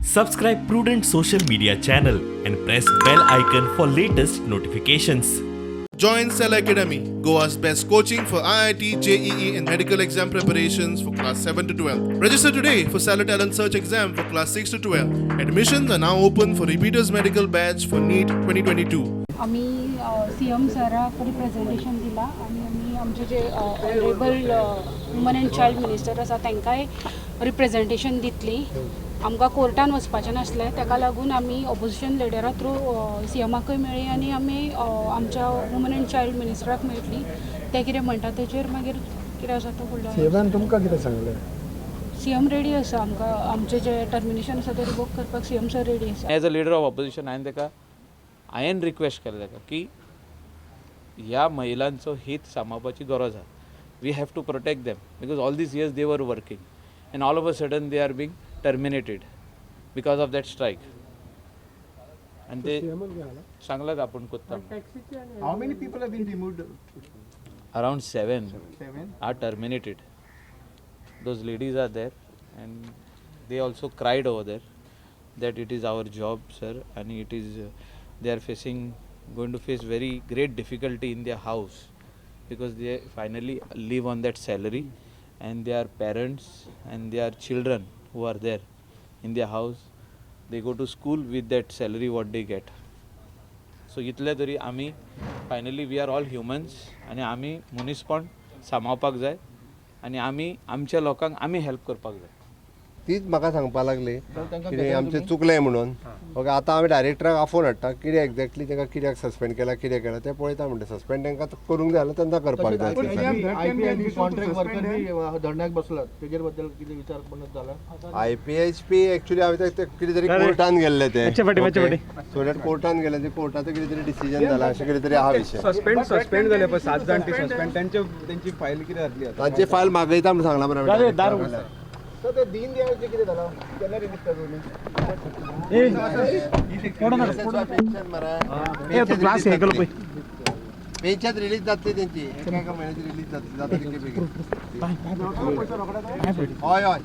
Subscribe Prudent Social Media channel and press bell icon for latest notifications. Join Cell Academy, Goa's best coaching for IIT, JEE, and medical exam preparations for class 7 to 12. Register today for Cell Talent Search exam for class 6 to 12. Admissions are now open for repeaters medical batch for NEET 2022. आम्ही CM सराक representation दिला आणि आम्ही आमचे जे honourable woman and child minister आसा तांकांय representation दितली. आमकां कोर्टान वचपाचें नासलें, ताका लागून आमी ऑपोजिशन लिडरा थ्रू CMाकय मेळ्ळी आनी आमी आमच्या वुमन अँड चायल्ड मिनिस्टराक मेळटली. ते कितें म्हणटा तेचेर मागीर कितें आसा तो फुडलो. CMान तुमकां कितें सांगलें? CM रेडी आसा, आमकां आमचें जें टर्मिनेशन आसा तें रिवोक करपाक CM सर रेडी आसा. As a leader of opposition हांवें रिक्वेस्ट केलें ताका की ह्या महिलांचो हित सांबाळपाची गरज आसा. We have to protect them because all these years they were working and all of a sudden they are being terminated because of that strike. आनी ते सांगलात आपण कोत्ता. How many people have been removed? Around 7 7. are terminated. Those ladies are there and they also cried over there that it is our job, sir, and it is they are going to face very great difficulty in their house because they finally live on that salary and their parents and their children who are there in their house, they go to school with that salary what they get. So इतले तरी आमी finally we are all humans आनी आमी मनीसपण सांबाळपाक जाय आनी आमी आमच्या लोकांक आमी हेल्प करपाक जाय. तीच म्हाका सांगपा लागली कितें आमचें चुकलें म्हणून. ओके, आतां आमी डायरेक्टराक आफोन हाडटा कितें एक्झॅक्टली ताका कित्याक सस्पेंड केला कितें केला तें पळयता म्हणटा. सस्पेंड तांकां करूंक जाय जाल्यार तेन्ना करपाक जाय. कॉन्ट्रॅक्ट वर्कर धरण्याक बसलात तेजेर बद्दल कितें विचार बनत जाला? IPHP एक्चुअली हांवें ते कितें तरी कोर्टान गेल्ले ते सो दॅट कोर्टान गेले ते कोर्टाचो कितें तरी डिसिजन जाला अशें कितें तरी आहा विशय. सस्पेंड जाले पळय 7 जाण ती सस्पेंड त्यांची फायल कितें जातली आता? तांची फायल मागयता म्हणून सांगला मरे. सो ते दीन दयाळचे कितें जाला? केन्ना रिलीज करतले? पेन्शन रिलीज जातली तेंची एका म्हयन्याची रिलीज जाता तितली बेगीन. हय हय.